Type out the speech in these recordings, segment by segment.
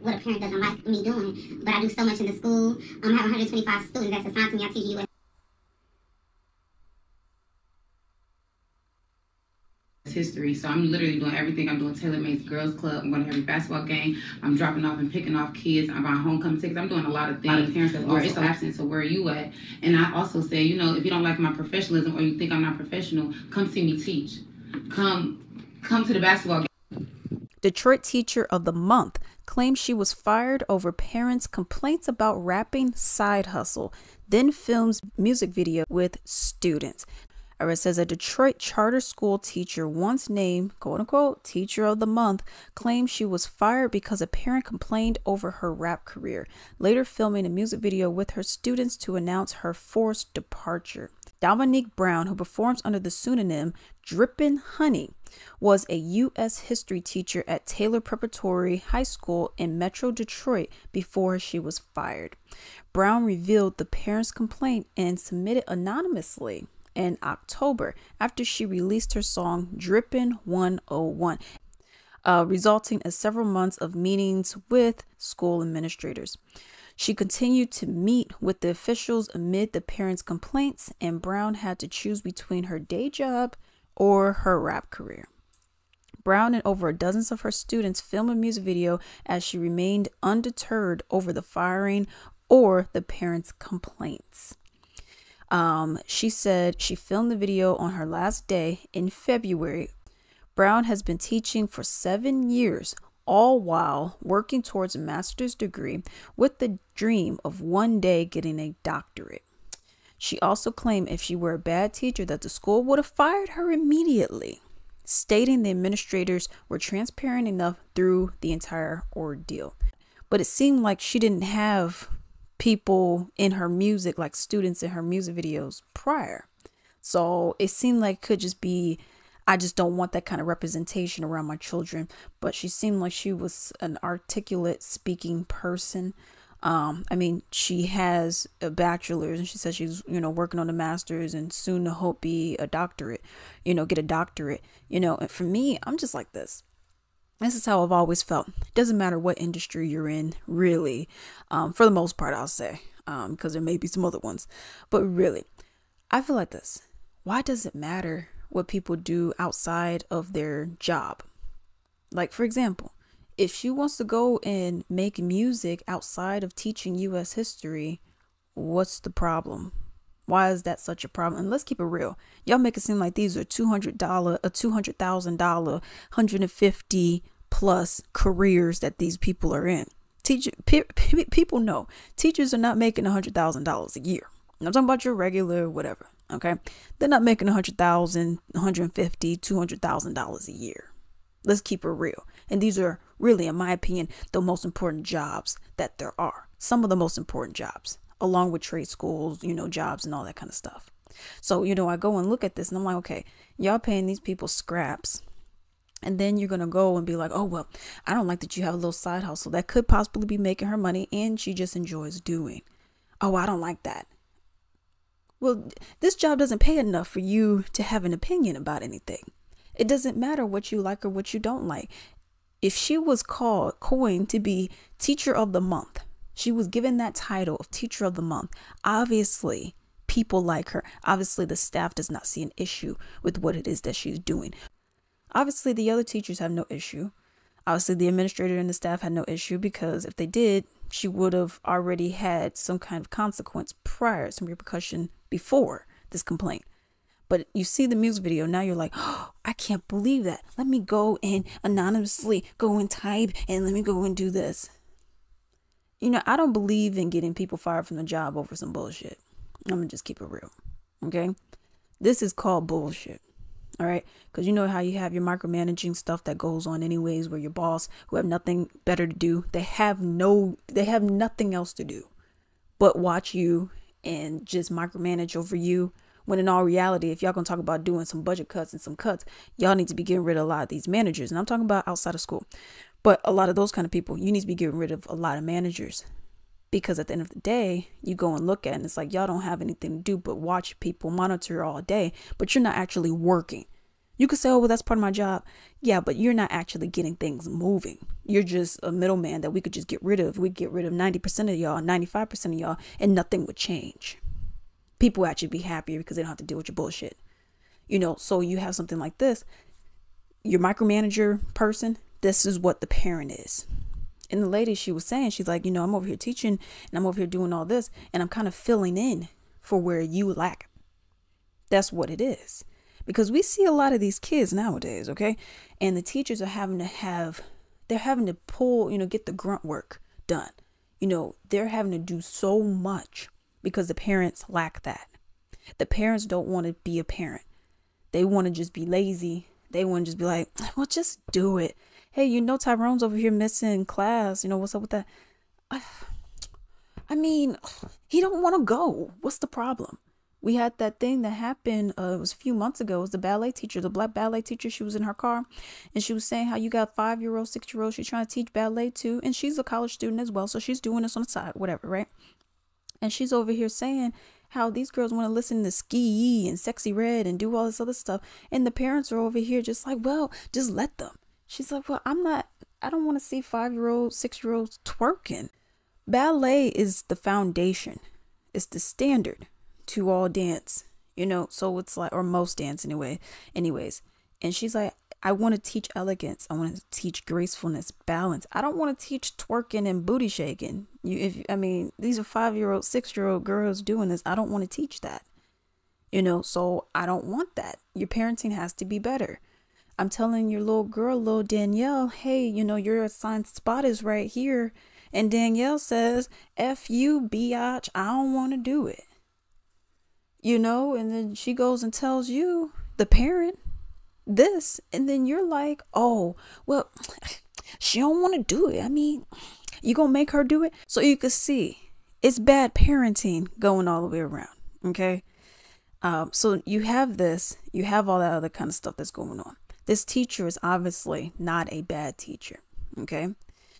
what a parent doesn't like me doing. But I do so much in the school. I have 125 students that's assigned to me. I teach U.S. history, so I'm literally doing everything. I'm doing tailor-made girls club. I'm going to every basketball game. I'm dropping off and picking off kids. I'm buying homecoming tickets. I'm doing a lot of things. Parents that where it's absent. So where are you at? And I also say, you know, if you don't like my professionalism or you think I'm not professional, come see me teach. Come to the basketball game. Detroit Teacher of the Month claims she was fired over parents' complaints about rapping side hustle, then films music video with students. It says a Detroit charter school teacher, once named, quote unquote, Teacher of the Month, claimed she was fired because a parent complained over her rap career, later filming a music video with her students to announce her forced departure. Dominique Brown, who performs under the pseudonym Drippin' Honey, was a U.S. history teacher at Taylor Preparatory High School in Metro Detroit before she was fired. Brown revealed the parents' complaint and submitted anonymously in October after she released her song Drippin' 101, resulting in several months of meetings with school administrators. She continued to meet with the officials amid the parents' complaints, and Brown had to choose between her day job or her rap career. Brown and over a dozen of her students filmed a music video as she remained undeterred over the firing or the parents' complaints. She said she filmed the video on her last day in February. Brown has been teaching for 7 years, all while working towards a master's degree with the dream of one day getting a doctorate. She also claimed if she were a bad teacher that the school would have fired her immediately, stating the administrators were transparent enough through the entire ordeal. But it seemed like she didn't have people in her music, like students in her music videos prior. So it seemed like it could just be, I just don't want that kind of representation around my children. But she seemed like she was an articulate speaking person. I mean, she has a bachelor's and she says she's, working on a master's and soon to hope be a doctorate, get a doctorate, and for me, I'm just like this. This is how I've always felt. It doesn't matter what industry you're in, really, for the most part, I'll say, because there may be some other ones. But really, I feel like this. Why does it matter what people do outside of their job? Like, for example, if she wants to go and make music outside of teaching U.S. history, what's the problem? Why is that such a problem? And let's keep it real. Y'all make it seem like these are $200,000, $150 plus careers that these people are in. People know teachers are not making $100,000 a year. I'm talking about your regular whatever. Okay, they're not making $100,000, $150,000, $200,000 a year. Let's keep it real. And these are really, in my opinion, the most important jobs that there are. Some of the most important jobs, along with trade schools, jobs and all that kind of stuff. So, I go and look at this and I'm like, okay, y'all paying these people scraps. And then you're going to go and be like, oh, well, I don't like that you have a little side hustle that could possibly be making her money and she just enjoys doing. Oh, I don't like that. Well, this job doesn't pay enough for you to have an opinion about anything. It doesn't matter what you like or what you don't like. If she was coined to be Teacher of the Month, she was given that title of Teacher of the Month. Obviously, people like her. Obviously, the staff does not see an issue with what it is that she's doing. Obviously, the other teachers have no issue. Obviously, the administrator and the staff had no issue because if they did, she would have already had some kind of consequence prior, some repercussion before this complaint. But you see the music video, now you're like, oh, I can't believe that. Let me go and anonymously go and type and let me go and do this. I don't believe in getting people fired from the job over some bullshit. I'm going to just keep it real. Okay. This is called bullshit. All right. Because you know how you have your micromanaging stuff that goes on anyways, where your boss who have nothing better to do. They have nothing else to do but watch you and just micromanage over you. When in all reality, if y'all going to talk about doing some budget cuts and some cuts, y'all need to be getting rid of a lot of these managers. And I'm talking about outside of school. But a lot of those kind of people, you need to be getting rid of a lot of managers. Because at the end of the day, you go and look at it and it's like y'all don't have anything to do but watch people, monitor all day. But you're not actually working. You could say, oh, well, that's part of my job. Yeah, but you're not actually getting things moving. You're just a middleman that we could just get rid of. We get rid of 90% of y'all, 95% of y'all, and nothing would change. People would actually be happier because they don't have to deal with your bullshit. So you have something like this. Your micromanager person, this is what the parent is. And the lady, she was saying, she's like, I'm over here teaching and I'm over here doing all this and I'm kind of filling in for where you lack. That's what it is. Because we see a lot of these kids nowadays, okay? And the teachers are having to pull, get the grunt work done. They're having to do so much because the parents lack that. The parents don't want to be a parent. They want to just be lazy. They want to just be like, well, just do it. Hey, Tyrone's over here missing class. What's up with that? I mean, he don't want to go. What's the problem? We had that thing that happened, it was a few months ago. It was the ballet teacher, the black ballet teacher. She was in her car and she was saying how you got 5-year-olds, 6-year-olds. She's trying to teach ballet too. And she's a college student as well. So she's doing this on the side, whatever, right? And she's over here saying how these girls want to listen to Ski and Sexy Red and do all this other stuff. And the parents are over here just like, well, just let them. She's like, well, I don't want to see 5-year-olds, 6-year-olds twerking. Ballet is the foundation. It's the standard to all dance, so it's like, or most dance anyways. And she's like, I want to teach elegance. I want to teach gracefulness, balance. I don't want to teach twerking and booty shaking. These are 5-year-old, 6-year-old girls doing this. I don't want to teach that, so I don't want that. Your parenting has to be better. I'm telling your little girl, little Danielle, hey, your assigned spot is right here. And Danielle says, F you, biatch, I don't want to do it. And then she goes and tells you, the parent, this. And then you're like, oh, well, she don't want to do it. You going to make her do it? So you can see it's bad parenting going all the way around. Okay. So you have this, you have all that other kind of stuff that's going on. This teacher is obviously not a bad teacher. Okay.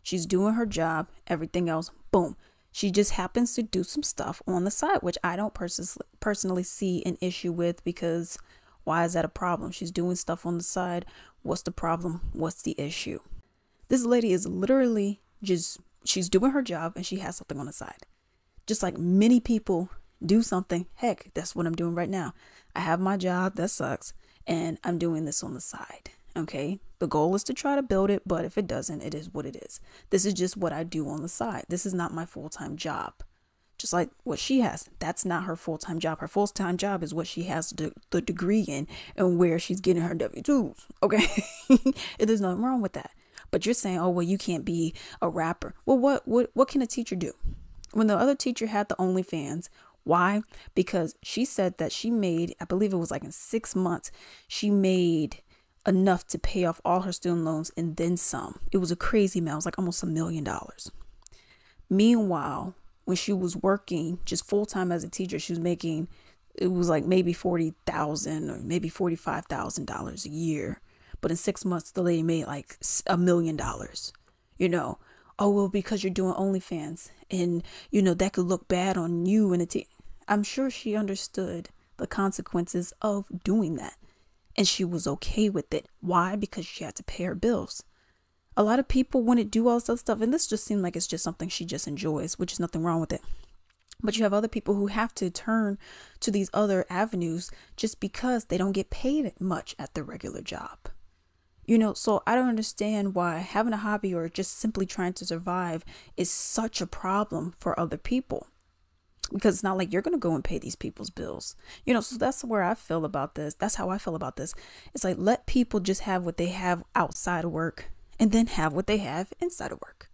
She's doing her job. Everything else, boom. She just happens to do some stuff on the side, which I don't personally see an issue with, because why is that a problem? She's doing stuff on the side. What's the problem? What's the issue? This lady is literally she's doing her job and she has something on the side. Just like many people do something. Heck, that's what I'm doing right now. I have my job. That sucks. And I'm doing this on the side. Okay. The goal is to try to build it, but if it doesn't, it is what it is. This is just what I do on the side. This is not my full-time job. Just like what she has, that's not her full-time job. Her full-time job is what she has the degree in and where she's getting her W-2s. Okay. There's nothing wrong with that. But you're saying, oh, well, you can't be a rapper. Well, what can a teacher do? When the other teacher had the OnlyFans, why? Because she said that she made, I believe it was like in 6 months, she made enough to pay off all her student loans and then some. It was a crazy amount. It was like almost $1 million. Meanwhile, when she was working just full time as a teacher, she was making, it was like maybe $40,000 or maybe $45,000 a year. But in 6 months, the lady made like $1 million. Oh, well, because you're doing OnlyFans and, that could look bad on you and I'm sure she understood the consequences of doing that. And she was okay with it. Why? Because she had to pay her bills. A lot of people want to do all this other stuff. And this just seemed like it's just something she just enjoys, which is nothing wrong with it. But you have other people who have to turn to these other avenues just because they don't get paid much at their regular job. So I don't understand why having a hobby or just simply trying to survive is such a problem for other people. Because it's not like you're going to go and pay these people's bills. So that's where I feel about this. That's how I feel about this. It's like, let people just have what they have outside of work and then have what they have inside of work.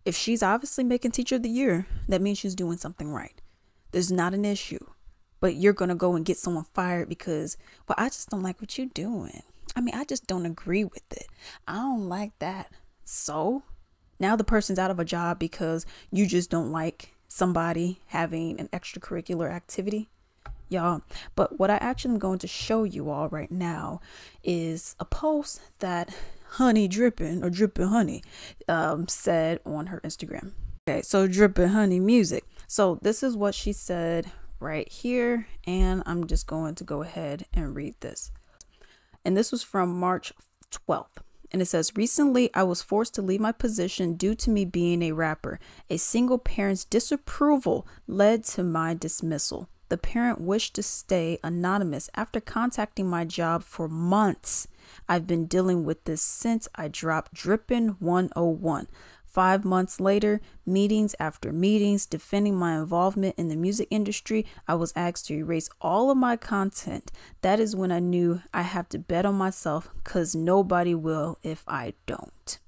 If she's obviously making Teacher of the Year, that means she's doing something right. There's not an issue. But you're going to go and get someone fired because, well, I just don't like what you're doing. I just don't agree with it. I don't like that. So now the person's out of a job because you just don't like somebody having an extracurricular activity, y'all. But what I actually am going to show you all right now is a post that Honey Drippin' or Drippin' Honey said on her Instagram. Okay, so Drippin' Honey music. So this is what she said right here, and I'm just going to go ahead and read this. And this was from March 12th. And it says, recently, I was forced to leave my position due to me being a rapper. A single parent's disapproval led to my dismissal. The parent wished to stay anonymous after contacting my job for months. I've been dealing with this since I dropped Drippin' 101. 5 months later, meetings after meetings, defending my involvement in the music industry, I was asked to erase all of my content. That is when I knew I have to bet on myself, because nobody will if I don't.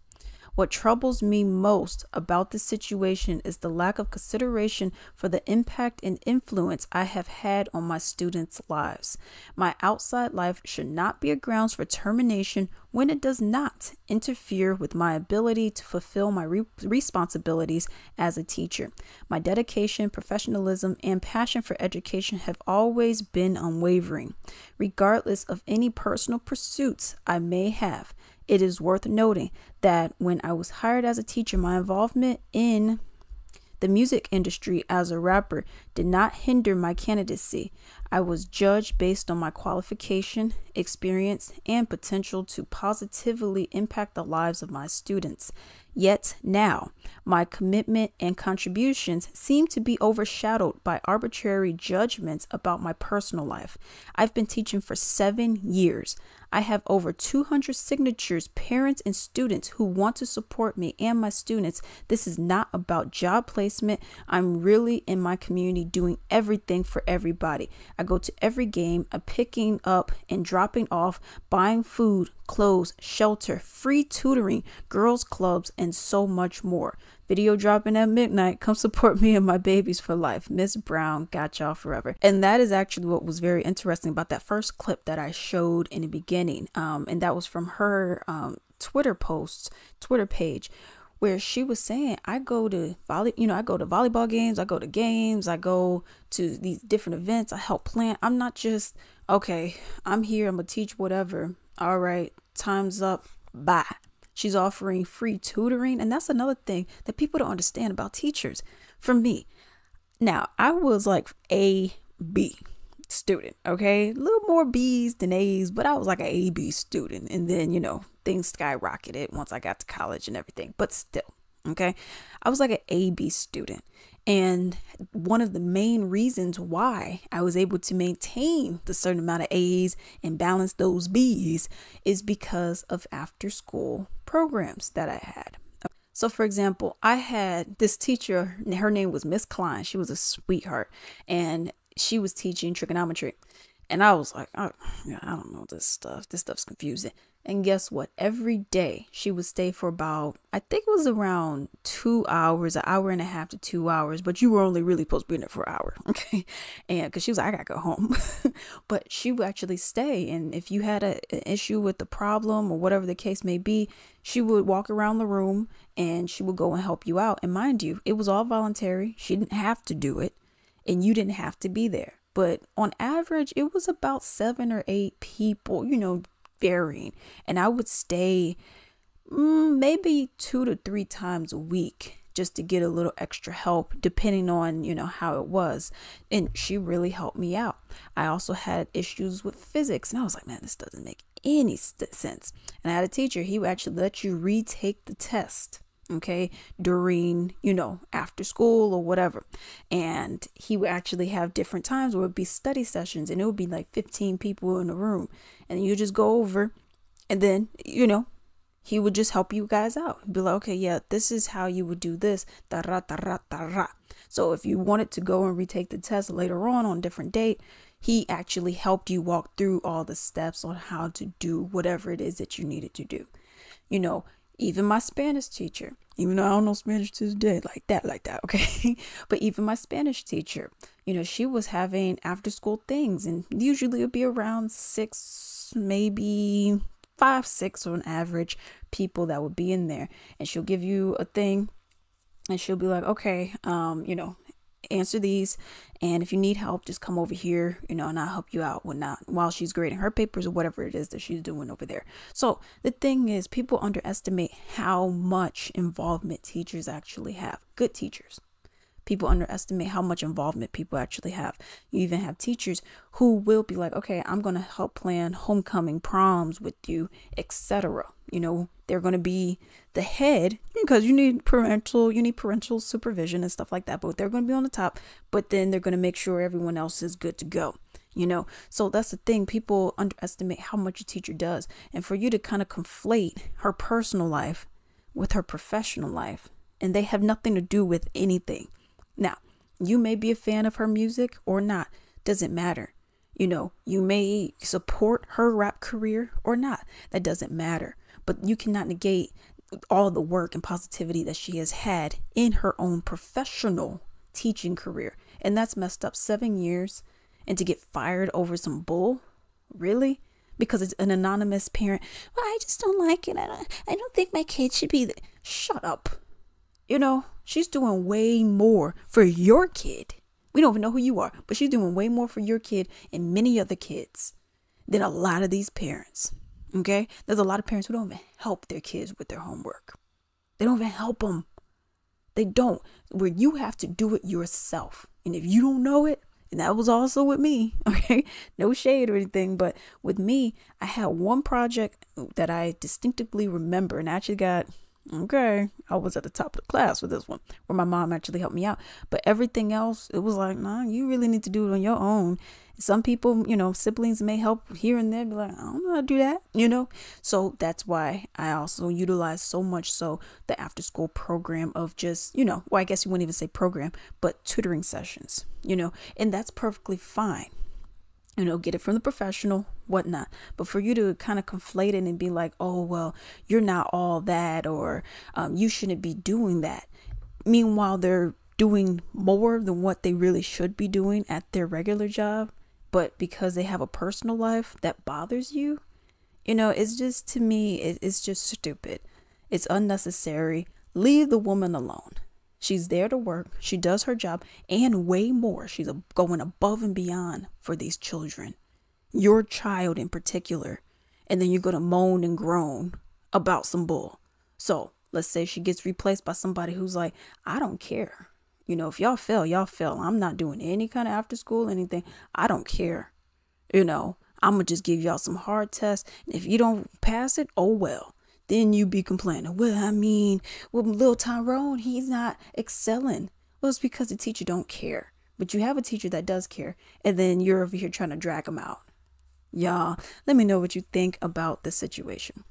What troubles me most about this situation is the lack of consideration for the impact and influence I have had on my students' lives. My outside life should not be a grounds for termination when it does not interfere with my ability to fulfill my responsibilities as a teacher. My dedication, professionalism, and passion for education have always been unwavering, regardless of any personal pursuits I may have. It is worth noting that when I was hired as a teacher, my involvement in the music industry as a rapper did not hinder my candidacy. I was judged based on my qualification, experience, and potential to positively impact the lives of my students. Yet now, my commitment and contributions seem to be overshadowed by arbitrary judgments about my personal life. I've been teaching for 7 years. I have over 200 signatures, parents and students who want to support me and my students. This is not about job placement. I'm really in my community doing everything for everybody. I go to every game. I'm picking up and dropping off, buying food, clothes, shelter, free tutoring, girls clubs, and so much more. Video dropping at midnight. Come support me and my babies for life. Miss Brown, got y'all forever. And that is actually what was very interesting about that first clip that I showed in the beginning. And that was from her Twitter page, where she was saying, I go to volleyball games, I go to games, I go to these different events, I help plan. I'm not just, okay, I'm here, I'm gonna teach whatever. All right, time's up, bye. She's offering free tutoring. And that's another thing that people don't understand about teachers. For me, now I was like a B student, okay? A little more B's than A's, but I was like an A-B student. And then, things skyrocketed once I got to college and everything, but still, okay? I was like an A-B student. And one of the main reasons why I was able to maintain the certain amount of A's and balance those B's is because of after school programs that I had. So for example, I had this teacher, her name was Miss Klein. She was a sweetheart, and she was teaching trigonometry. And I was like, oh, yeah, I don't know this stuff. This stuff's confusing. And guess what? Every day she would stay for about, I think it was around 2 hours, an hour and a half to 2 hours. But you were only really supposed to be in there for an hour. Okay. And because she was like, I got to go home. But she would actually stay. And if you had an issue with the problem or whatever the case may be, she would walk around the room and she would go and help you out. And mind you, it was all voluntary. She didn't have to do it. And you didn't have to be there. But on average, it was about 7 or 8 people, varying. And I would stay maybe 2 to 3 times a week just to get a little extra help, depending on, how it was. And she really helped me out. I also had issues with physics. And I was like, man, this doesn't make any sense. And I had a teacher, he would actually let you retake the test. Okay, during, after school or whatever. And he would actually have different times where it would be study sessions, and it would be like 15 people in a room. And you just go over, and then, he would just help you guys out. Be like, okay, yeah, this is how you would do this. Tara, tara, tara. So if you wanted to go and retake the test later on a different date, he actually helped you walk through all the steps on how to do whatever it is that you needed to do. Even my Spanish teacher, even though I don't know Spanish to this day, like that, okay? But even my Spanish teacher, she was having after school things, and usually it would be around 6, maybe 5, 6 on average people that would be in there. And she'll give you a thing and she'll be like, okay, answer these. And if you need help, just come over here, and I'll help you out while she's grading her papers or whatever it is that she's doing over there. So the thing is, people underestimate how much involvement teachers actually have. Good teachers. People underestimate how much involvement people actually have. You even have teachers who will be like, okay, I'm going to help plan homecoming, proms with you, etc. You know, they're going to be the head because you need parental supervision and stuff like that. But they're going to be on the top. But then they're going to make sure everyone else is good to go. You know, so that's the thing. People underestimate how much a teacher does. And for you to kind of conflate her personal life with her professional life, and they have nothing to do with anything. Now, you may be a fan of her music or not. Doesn't matter. You know, you may support her rap career or not. That doesn't matter. But you cannot negate all the work and positivity that she has had in her own professional teaching career. And that's messed up. 7 years. And to get fired over some bull? Really? Because it's an anonymous parent. Well, I just don't like it. I don't think my kid should be there. Shut up. You know, she's doing way more for your kid. We don't even know who you are, but she's doing way more for your kid and many other kids than a lot of these parents. Okay? There's a lot of parents who don't even help their kids with their homework. They don't even help them. They don't. Where you have to do it yourself. And if you don't know it, and that was also with me, okay? No shade or anything, but with me, I had one project that I distinctively remember and actually got, okay, I was at the top of the class with this one, where my mom actually helped me out. But everything else, it was like, nah, you really need to do it on your own. Some people, you know, siblings may help here and there, be like, I don't know how to do that, you know? So that's why I also utilize so much so the after school program of just, you know, well, I guess you wouldn't even say program, but tutoring sessions, you know, and that's perfectly fine. You know, get it from the professional, whatnot. But for you to kind of conflate it and be like, oh, well, you're not all that, or you shouldn't be doing that. Meanwhile, they're doing more than what they really should be doing at their regular job. But because they have a personal life that bothers you, you know, it's just, to me, it's just stupid. It's unnecessary. Leave the woman alone. She's there to work. She does her job and way more. She's going above and beyond for these children, your child in particular. And then you're going to moan and groan about some bull. So let's say she gets replaced by somebody who's like, I don't care. You know, if y'all fail, y'all fail. I'm not doing any kind of after school, anything. I don't care. You know, I'm going to just give y'all some hard tests. And if you don't pass it, oh, well. Then you be complaining. Well, I mean, with little Tyrone, he's not excelling. Well, it's because the teacher don't care. But you have a teacher that does care. And then you're over here trying to drag him out. Y'all, let me know what you think about this situation.